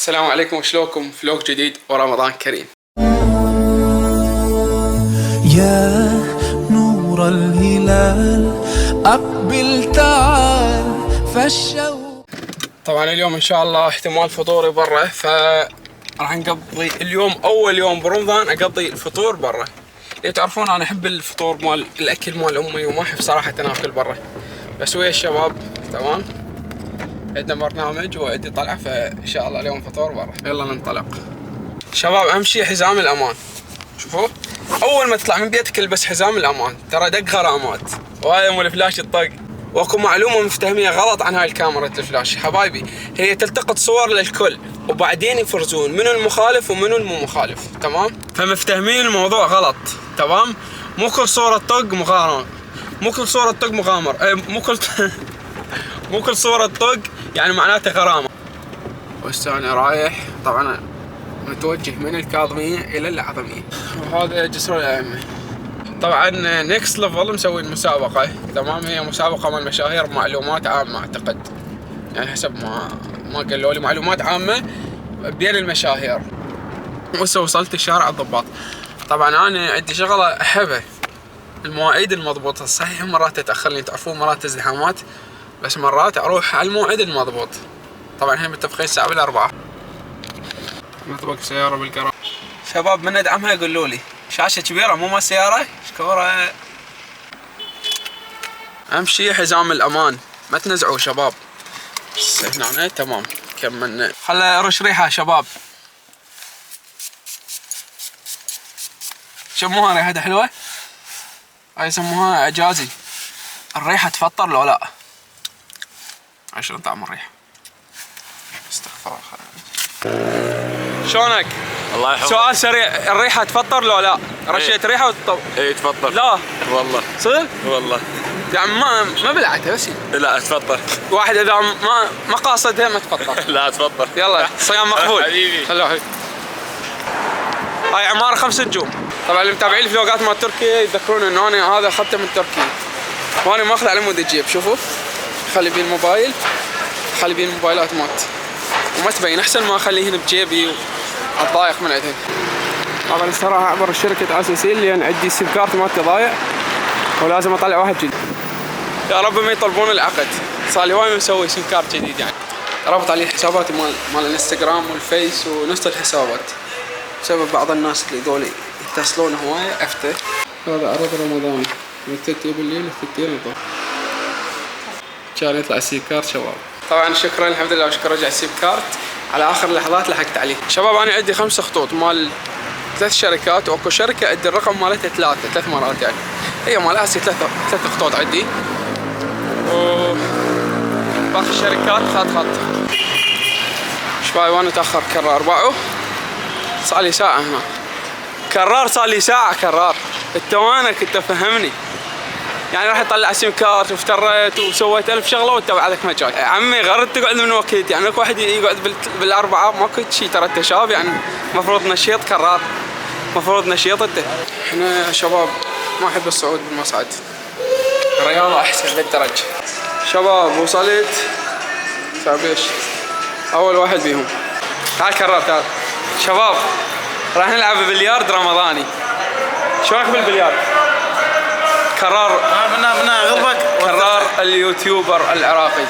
السلام عليكم وشلونكم؟ فلوق جديد ورمضان كريم. يا نور الهلال أقبل تعال فالشوق. طبعا اليوم ان شاء الله احتمال فطوري برا، فراح نقضي اليوم اول يوم برمضان اقضي الفطور برا. اللي تعرفون انا احب الفطور مال الاكل مال امي، وما احب صراحه اكل برا، بس ويا الشباب. تمام، عندنا برنامج وعندي طلعه، فان شاء الله اليوم فطور برا. يلا ننطلق شباب. اهم شيء حزام الامان. شوفوا، اول ما تطلع من بيتك البس حزام الامان، ترى دق غرامات. وهذا مو الفلاش الطق. واكو معلومه مفتهميه غلط عن هاي الكاميرا الفلاش حبايبي، هي تلتقط صور للكل وبعدين يفرزون منو المخالف ومنو المو مخالف. تمام، فمفتهمين الموضوع غلط. تمام، مو كل صوره طق مغامره، مو كل صوره طق مغامر، مو كل صوره طق يعني معناته غرامه. وهسه انا رايح طبعا متوجه من الكاظميه الى العظميه، وهذا جسر الائمه. طبعا نيكست ليفل مسوي مسابقه. تمام، هي مسابقه مال مشاهير معلومات عامه اعتقد، يعني حسب ما قالوا لي معلومات عامه بين المشاهير. وهسه وصلت شارع الضباط. طبعا انا عندي شغله احبها، المواعيد المضبوطه. صحيح مرات تتاخرني، تعرفون مرات ازدحامات، بس مرات اروح على الموعد المضبوط. طبعا احنا متفقين الساعه 4. نطبق سياره بالقرار. شباب من ندعمها يقولوا لي شاشه كبيره مو مال سياره شكوره. اهم شيء حزام الامان، ما تنزعوا شباب. هنا تمام، كملنا. خلنا ارش ريحه شباب. شموها ريحتها حلوه، هاي يسموها اعجازي. الريحه تفطر لو لا؟ عشان طعم الريحه. استغفر الله. شلونك؟ الله يحفظك. سؤال سريع، الريحه تفطر لو لا؟ رشيت ريحه وتطب؟ اي تفطر. لا والله صدق؟ والله يعني ما بلعتها بس. لا تفطر. واحد اذا ما قاصدها ما تفطر. لا تفطر. يلا صيام مقبول. حبيبي. هلا هاي عماره 5 نجوم. طبعا اللي متابعين الفلوقات مال تركيا يتذكرون انه انا هذا اخذته من تركيا، وانا ماخذ على مود الجيب. شوفوا، خلي بيه الموبايل، خلي بيه الموبايلات مالت وما تبين، احسن ما اخليه هنا بجيبي واتضايق من عندهم. طبعا الصراحه اعبر شركه ICC لان عندي السيم كارت مالتي ضايع ولازم اطلع واحد جديد. يا رب ما يطلبون العقد، صار لي هواي مسوي سيم كارت جديد. يعني رابط عليه حساباتي مال الانستغرام والفيس ونص الحسابات، بسبب بعض الناس اللي ذولي يتصلون هواي عفته. هذا عرض رمضاني من 3 بالليل ل 3 الظهر، كان يطلع السيم كارت شباب. طبعا شكرا الحمد لله وشكرا رجع السيم كارت على اخر اللحظات لحقت عليه. شباب انا عندي 5 خطوط مال 3 شركات، واكو شركه عندي الرقم مالتها 3 مرات، يعني هي مال اسي 3 خطوط عندي، باقي الشركات خط. شباب وانا تاخر كرار باعوا، صار لي ساعه هنا كرار، صار لي ساعه كرار. التوانك انت فهمني، يعني راح يطلع سيم كارت وافتريت وسويت 1000 شغله وانت بعدك ما جاي. عمي غرد تقعد من وقت، يعني اكو واحد يقعد بالاربعه ماكو شيء. ترى انت شاب، يعني المفروض نشيط كرار، المفروض نشيط انت. احنا شباب ما احب الصعود بالمصعد، الرياضه احسن للدرجه. شباب وصلت سابيش اول واحد بيهم. تعال كرار تعال. شباب راح نلعب بلياردو رمضاني، شلونك بالبلياردو؟ كرار منا غلبك. كرار اليوتيوبر العراقي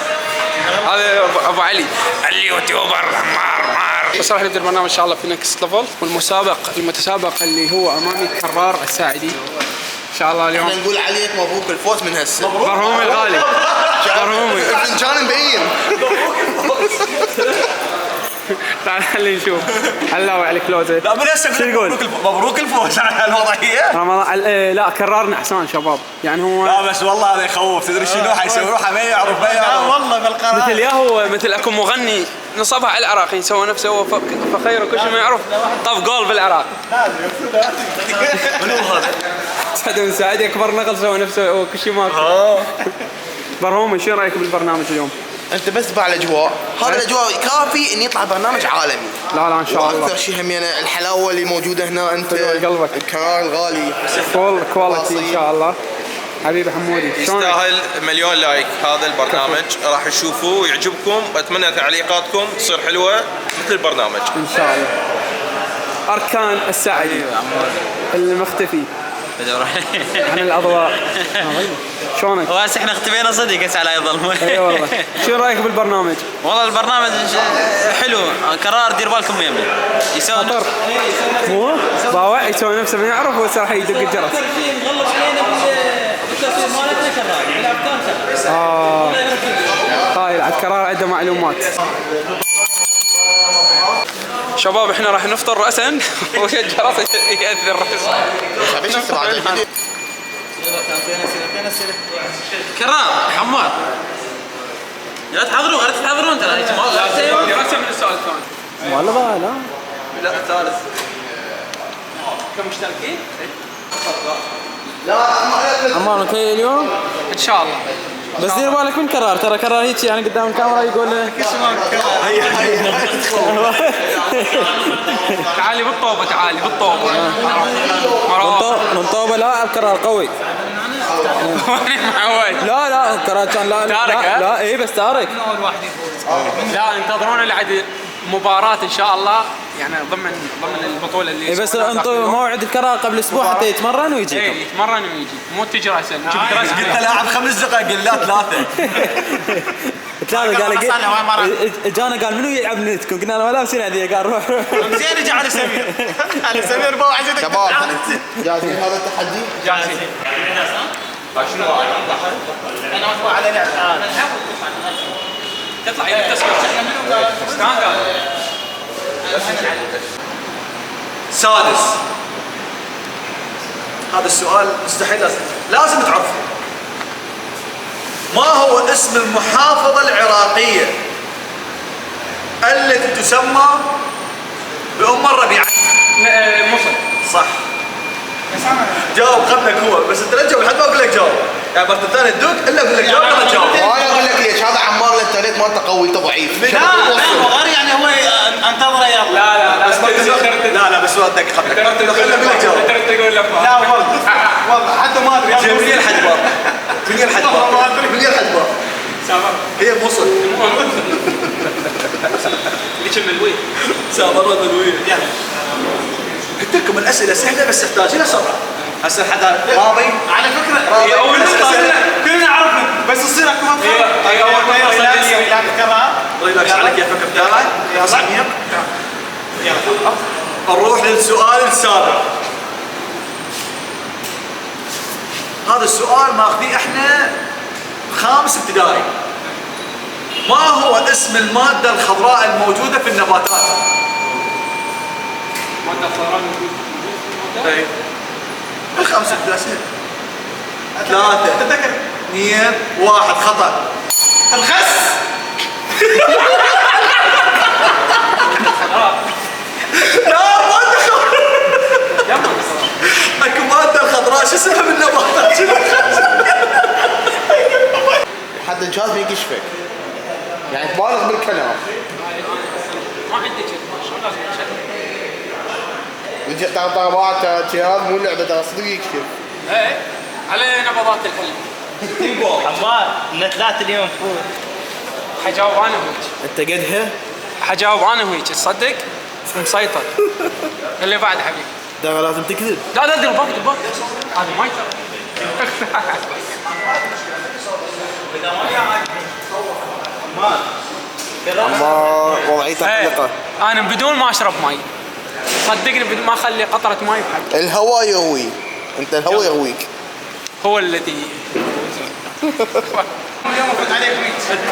هذا ابو علي اليوتيوبر مار. بس راح نبدا البرنامج ان شاء الله في نكست ليفل، المتسابق اللي هو امامي كرار الساعدي ان شاء الله. اليوم احنا نقول عليك مبروك الفوز من هسه. مرهومي الغالي، مرهومي الفنجان مبين. تعال خلينا نشوف. حلاوي عليك لوزه. لا من هسه شو تقول؟ مبروك الفوز على الوضعيه. رمضان لا كرار نحسان شباب، يعني هو لا بس والله هذا يخوف. تدري شنو حيسوي روحه ما يعرف والله بالقرار. مثل ياهو مثل اكو مغني نصبها على العراق، سوى نفسه هو فخير وكل شيء ما يعرف، طف جول بالعراق. منو هذا؟ سعد بن سعيد اكبر نقل سوى نفسه هو كل شيء ماكو. برهومي شو رايك بالبرنامج اليوم؟ انت بس تبع الاجواء، هذا الاجواء كافي ان يطلع برنامج عالمي. لا ان شاء الله. واكثر شيء هم يعني الحلاوه اللي موجوده هنا، انت قلبك الكرار الغالي فول كواليتي ان شاء الله. حبيبي حمودي شلونك؟ يستاهل مليون لايك هذا البرنامج، راح تشوفوه ويعجبكم، اتمنى تعليقاتكم تصير حلوه مثل البرنامج ان شاء الله. اركان السعي المختفي عن الاضواء. شلونك؟ هو هسه احنا اختفينا صدق هسه على يظل. اي والله. شو رايك بالبرنامج؟ والله البرنامج حلو، قرار دير بالكم يمي يسوي خطر مو باوع يسوي نفسه ما يعرف وهسه راح يدق الجرس. مغلط علينا بالتصوير مالتنا كرار يلعب كان هاي عاد كرار عنده معلومات. شباب احنا راح نفطر راسا والجرس يأذن راسا. كرار حماد لا تحضرون غير تحضرون ترى راسا من السؤال الثاني. والله لا لا الثالث كمشتركين؟ عمار متهيأ اليوم ان شاء الله. بس دير بالك من كرار، ترى كرار هيك يعني قدام الكاميرا يقول تعالي بالطوبه تعالي بالطوبه. من طوبه. لا الكرار قوي. معود. لا كرار كان لا تارك، ها؟ لا اي بس تارك. لا انتظرونا لعد مباراة ان شاء الله يعني ضمن البطولة اللي اي بس انطوا موعد الكرار قبل اسبوع حتى يتمرن ويجي. اي يتمرن ويجي مو تجي راسا. قلت لاعب 5 دقائق قال لا 3. ثلاثة قال اجانا قال منو يلعب نتكم؟ قلنا له ما لابسين عادية، قال روح زين رجع على سمير. على سمير بو عزيزك شباب جاهزين هذا التحدي؟ جاهزين. انا مطبوع على لعب. تطلع يا تسكت. قال سادس. هذا السؤال مستحيل لازم تعرفه. ما هو اسم المحافظة العراقية التي تسمى بأم الربيع؟ مصر. صح. جاوب قبلك هو، بس انت لا تجاوب لحد ما اقول لك جاوب. يعني مرة ثانية تدق الا اقول لك جاوب ولا تجاوب. وانا اقول لك ليش هذا عمار الانترنت مالته قوي انت ضعيف. غير يعني هو انتظره يلا. لا بس لا بس هو دق قبلك. الا اقول لك جاوب. تقول له لا والله حتى ما ادري. من الحجبار. من الحجبار. هي مصر. ليش الملوي؟ سامر الملوية. يلا. قلت لكم الاسئله سهله بس تحتاجين سرعه. هسه حدا راضي؟ على فكره هي اول نقطه كلنا عرفنا بس تصير اكو مفهوم. هي اول نقطه. ريلاكس على كيفك بتاعك يا صعيب. نروح للسؤال السابع. هذا السؤال ماخذيه احنا 5 ابتدائي. ما هو اسم المادة الخضراء الموجودة في النباتات؟ المادة الخضراء الموجودة؟ اي. 5 ابتدائي. 3 2 1 خطأ. الخس. لا مادة خضراء. اكو مادة الخضراء شو اسمها بالنباتات؟ حد الجهاز ما يكشفك يعني تبالغ بالكلام. ما عندي شو لازم تعطى بعض جهاز مو لعبه ترى صدق يكشف. ايه على نبضات القلب. عمار من 3 اليوم فوق. حجاوب انا وهيك. انت قدها؟ حجاوب انا وهيك تصدق؟ مسيطر. اللي بعد حبيبي. ده لازم تكذب. لا الباقي هذا ما يتر. عمار وضعيته قلقه. انا بدون ما اشرب مي صدقني بدون ما اخلي قطره مي بحد. الهواء يهوي انت الهواء يهويك. هو الذي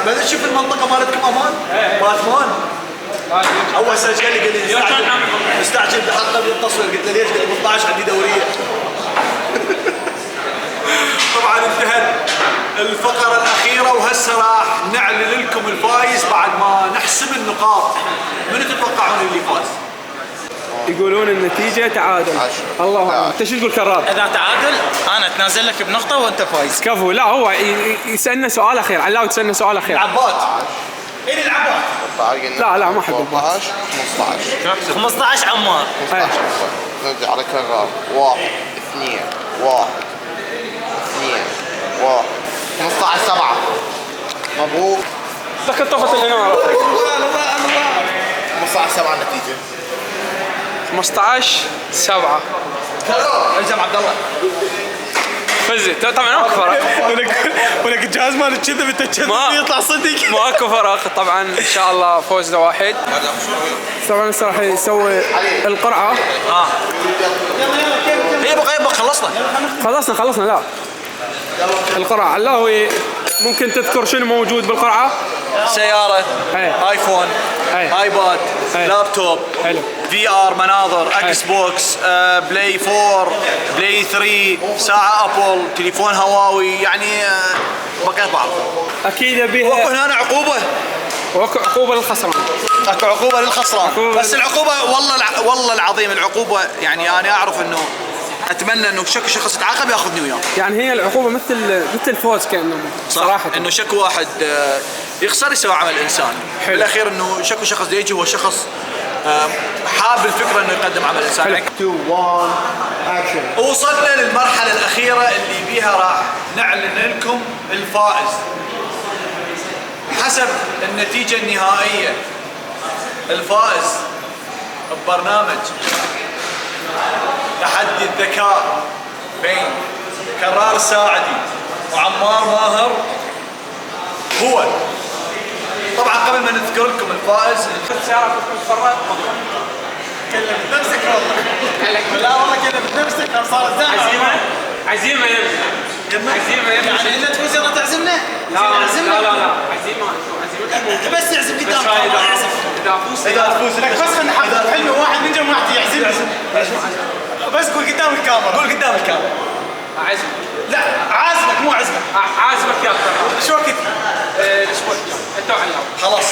بدأت تشوف المنطقة مالتكم امان؟ مالت مان؟ اول سنة قال لي مستعجل بحلقة بالتصوير قلت له ليش؟ قال لي 18 عندي دورية. طبعا انتهت الفقرة الأخيرة وهسه راح نعلن لكم الفايز بعد ما نحسب النقاط. من تتوقعون اللي فاز؟ يقولون النتيجه تعادل. الله اعلم. انت شو تقول كرار؟ اذا تعادل انا اتنازل لك بنقطة وانت فايز. كفو. لا هو يسالنا سؤال اخير. علاوي تسالنا سؤال اخير. العباد. اين العباد؟ لا ما حد 14 15 15 عمار. 15 نرجع على كرار 1 2 1 2 واو 15/7 مبروك. لك طفت الاناره. 15/7 النتيجة. 15/7 الزم عبد الله. فزت طبعا ماكو فرق. ولك الجهاز مال تكذب انت تكذب يطلع صدق. ماكو فرق طبعا ان شاء الله فوزنا واحد. طبعا هسه راح يسوي القرعه. يبقى خلصنا لا القرعه علاوي. ممكن تذكر شنو موجود بالقرعه؟ سيارة، ايفون، ايباد، لابتوب، حلو، في ار، مناظر، اكس بوكس، بلاي 4، بلاي 3، ساعة ابل، تليفون هواوي، يعني بقيت بعض. اكيد بيها. واكو هنا عقوبة. واكو عقوبه للخسران. اكو عقوبة للخسران. بس العقوبة والله العظيم العقوبة، يعني انا اعرف انه اتمنى انه شك شخص يتعاقب ياخذني وياه. يعني هي العقوبه مثل الفوز كانه صراحه. انه شك واحد يخسر يسوي عمل انسان. بالاخير انه شك شخص يجي هو شخص حاب الفكره انه يقدم عمل انسان. 2 1 اكشن. وصلنا للمرحله الاخيره اللي بيها راح نعلن لكم الفائز حسب النتيجه النهائيه. الفائز ببرنامج تحدي الذكاء بين كرار ساعدي وعمار ماهر هو. طبعا قبل ما نذكر لكم الفائز السيارة تتفرج كلمت نفسك والله. لا والله كلمت نفسك صارت زحمة. عزيمه يعني انت تفوز يلا تعزمنا؟ لا عزيمه بس تعزم قدام اذا تفوز لك بس خلينا نحضر حلو واحد من جمع واحد يعزم. بس قول قدام الكاميرا. عزم. لا عازمك مو عزمك. عازمك يا اخي. شو وقت؟ الاسبوع انت وعلاوي. خلاص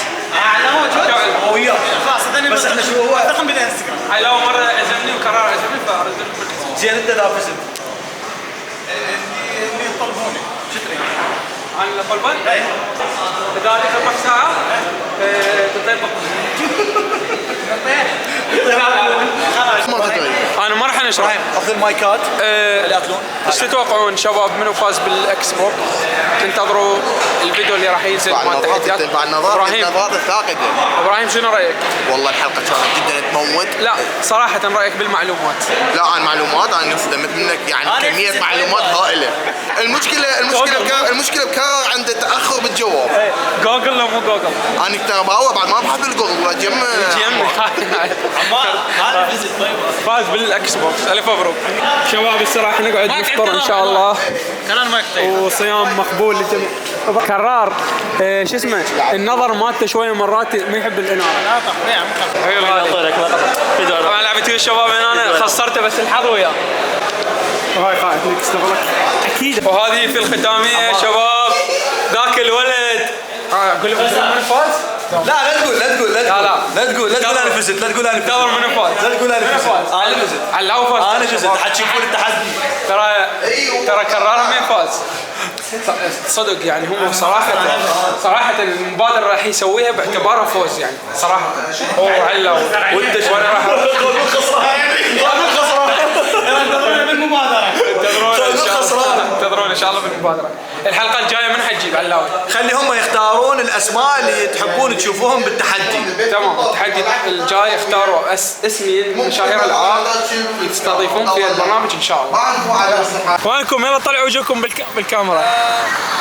اعلموا وياك خلاص. بس احنا شو هو رقم بالانستغرام. علاوي مره عزمني وكرر عزمني فرزقت. زين انت ذا فزت. اللي يطلبوني شو تريد؟ انا اللي طلبت؟ اي. اذا لك ربع ساعه تطيب انا ما راح نشرح. اخذ المايكات اللي ياكلون. ايش تتوقعون شباب منو فاز بالاكس بوكس؟ انتظروا الفيديو اللي راح ينزل مال التحديات. النظارات الثاقبة. ابراهيم شنو رايك؟ والله الحلقة كانت جدا تموت. لا صراحة رايك بالمعلومات؟ لا عن معلومات انا انصدمت منك، يعني كمية معلومات هائلة. المشكلة بكرر عنده تأخر بالجواب. جوجل لو مو جوجل؟ انا كنت بهوى بعد ما بحب الجوجل واجم. فاز بالاكس بوكس. الف مبروك شباب. الصراحة نقعد نفطر ان شاء الله. وصيام مقبول للجميع. كرار شو اسمه النظر مالته شويه مرات ما يحب الاناره. طبعا لعبت ويا الشباب انا خسرته بس الحظ وياه. وهاي قاعد نكس لك اكيد. وهذه في الختاميه شباب ذاك الولد. اقول لك من فاز؟ لا تقول انا فزت. لا تقول انا فزت. دور من فاز. لا تقول انا فزت. انا فزت. علاوي فاز. انا فزت. حتشوفون التحدي. ترى كرار مين فاز. صدق يعني هم صراحة المبادرة راح يسويها باعتبارها فوز يعني صراحة. هو علا وانت وانا راح انتظرونا ان شاء الله بالمبادرة. الحلقة الجاية من حتجيب علاوي؟ خلي هم يختارون الاسماء اللي تحبون تشوفوهم بالتحدي. تمام. التحدي الجاي اختاروا اسمين مشاهير العاب يستضيفون في البرنامج ان شاء الله. وينكم؟ يلا طلعوا وجهكم بالكاميرا.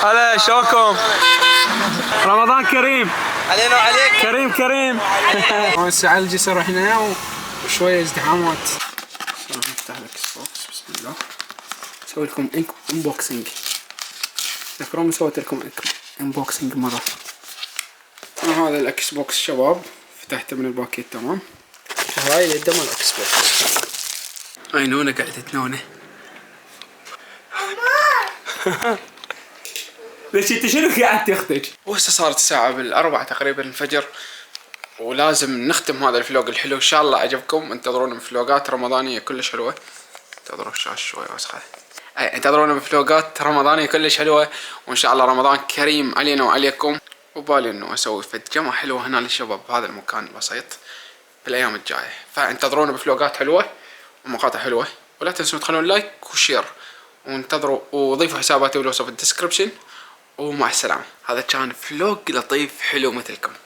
هلا شلونكم؟ رمضان كريم علينا وعليك. كريم. هسه على الجسر احنا وشويه ازدحامات. نفتح الاكس بوكس بسم الله. اسوي لكم انبوكسنج. تذكرون سويت لكم انبوكسنج مره. هذا الاكس بوكس شباب فتحته من الباكيت تمام. هاي اللي قدام الاكس بوكس. هاي نونه قاعده تنونه. ليش انت شنو قاعد تختج؟ وهسه صارت الساعة بالأربعة تقريبا الفجر ولازم نختم هذا الفلوق الحلو. ان شاء الله عجبكم. انتظرونا بفلوقات رمضانية كلش حلوة. انتظروا الشاشة شوي وسخة. انتظرونا بفلوقات رمضانية كلش حلوة وان شاء الله رمضان كريم علينا وعليكم. وبالي انه اسوي جمعة حلوة هنا للشباب بهذا المكان البسيط بالايام الجاية. فانتظرونا بفلوقات حلوة ومقاطع حلوة ولا تنسوا تخلون لايك وشير وانتظروا وضيفوا حساباتي بالوصف الديسكربشن. ومع السلامة. هذا كان فلوق لطيف حلو مثلكم.